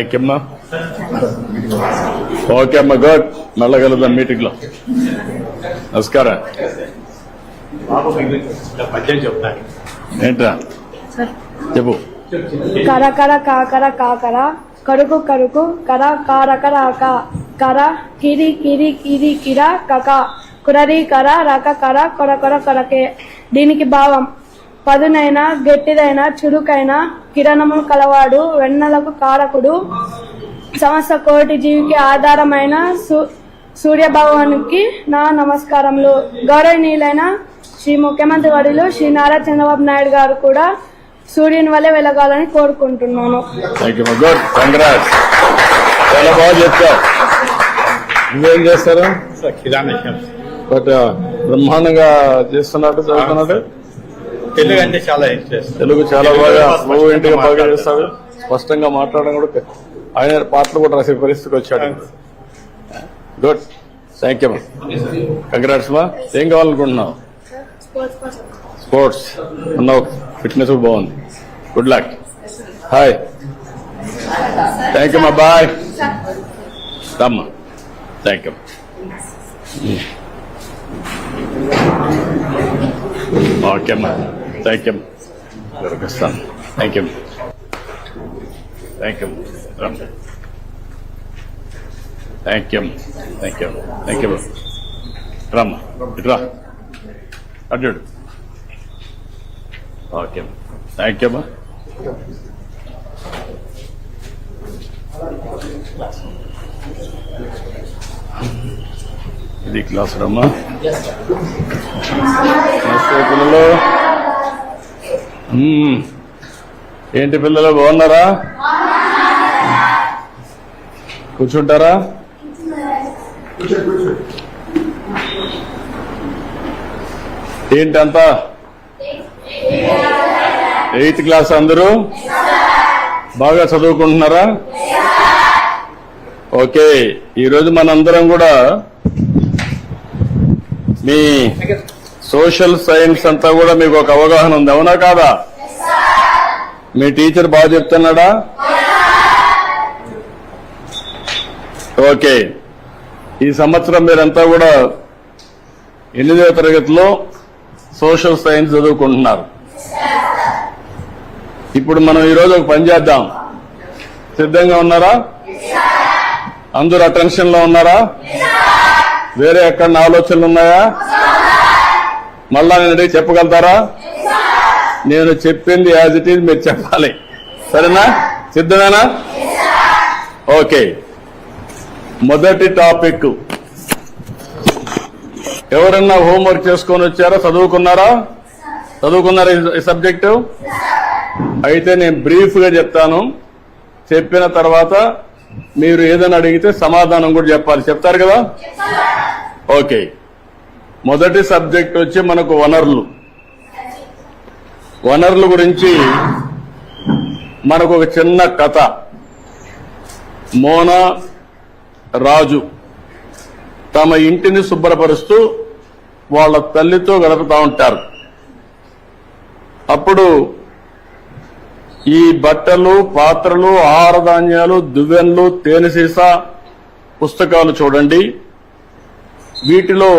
ఓకేమ్మా okay అమ్మా good మళ్ళా కలుద్దాం మీటింగ్ లో. నమస్కారం. ఏంట్రా చెప్పు. కర కర కాకర కాకర కరుకు కరుకు కర కారకర కర కిరి కిరి కిరి కిర కక కురరి కర రక కర కొర కొర కొరకే. దీనికి భావం పదునైన గట్టిదైన చురుకైన కిరణములు కలవాడు, వెన్నెలకు కారకుడు, సమస్త కోటి జీవికి ఆధారమైన సూర్యభగవానికి నా నమస్కారములు. గౌరవనీయులైన శ్రీ ముఖ్యమంత్రి వర్యులు శ్రీ నారా చంద్రబాబు నాయుడు గారు కూడా సూర్యుని వల్లే వెలగాలని కోరుకుంటున్నాను. Good, congrats. చాలా బాగా చెప్తావు. నువ్వేం చేస్తారు? బట్ బ్రహ్మాండంగా చేస్తున్నట్టు చదువుతున్నట్టు. తెలుగు అంటే చాలా ఇంట్రెస్ట్. తెలుగు చాలా బాగా ఫ్లూయెంట్ గా బాగా చేస్తాడు. స్పష్టంగా మాట్లాడడం కూడా, ఆయన పాటలు కూడా రాసే పరిస్థితికి వచ్చాడు. Good, thank you. కంగ్రాట్స్ మా. ఏం కావాలనుకుంటున్నావు? స్పోర్ట్స్ ఉన్నావు, ఫిట్నెస్ బాగుంది. Good luck. Hi, thank you మా. బాయ్ రమ్మా. Thank you. ఓకే అమ్మా, థ్యాంక్ యూ. దొరికిస్తాను. Thank you, thank you. Thank you, thank you, thank you. రమ్మా, ఇట్రా అడ్డు. ఓకే, థ్యాంక్ యూ అమ్మా. ఇది క్లాస్ రమ్మా. పిల్లలు ఏంటి పిల్లలు బాగున్నారా? కూర్చుంటారా? ఏంటంతా 8th క్లాస్ అందరూ బాగా చదువుకుంటున్నారా? ఓకే, ఈరోజు మనందరం కూడా మీ సోషల్ సైన్స్ అంతా కూడా మీకు ఒక అవగాహన ఉంది, అవునా కాదా? మీ టీచర్ బాగా చెప్తున్నాడా? ఓకే, ఈ సంవత్సరం మీరంతా కూడా 8వ తరగతిలో సోషల్ సైన్స్ చదువుకుంటున్నారు. ఇప్పుడు మనం ఈరోజు ఒక పని చేద్దాం. సిద్ధంగా ఉన్నారా? అందరూ అటెన్షన్ లో ఉన్నారా? వేరే ఎక్కడ ఆలోచనలు ఉన్నాయా? మళ్ళా నేను అడిగి చెప్పగలుగుతారా? నేను చెప్పింది యాజ్ ఇట్ ఈజ్ మీరు చెప్పాలి, సరేనా? సిద్ధమేనా? ఓకే, మొదటి టాపిక్. ఎవరన్నా హోంవర్క్ చేసుకొని వచ్చారా? చదువుకున్నారా? చదువుకున్నారా ఈ సబ్జెక్టు? అయితే నేను బ్రీఫ్ గా చెప్తాను. చెప్పిన తర్వాత మీరు ఏదైనా అడిగితే సమాధానం కూడా చెప్పాలి. చెప్తారు కదా? ఓకే, మొదటి సబ్జెక్ట్ వచ్చి మనకు వనరులు. వనరుల గురించి మనకు ఒక చిన్న కథ. మోనా రాజు తమ ఇంటిని శుభ్రపరుస్తూ వాళ్ళ తల్లితో గడుపుతూ ఉంటారు. అప్పుడు ఈ బట్టలు, పాత్రలు, ఆహార ధాన్యాలు, దువ్వెన్లు, తేనె సీసా, పుస్తకాలు చూడండి. వీటిలో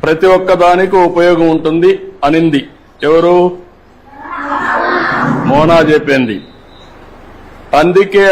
ప్రతి ఒక్క దానికి ఉపయోగం ఉంటుంది అనింది. ఎవరు? మోనా చెప్పింది. అందుకే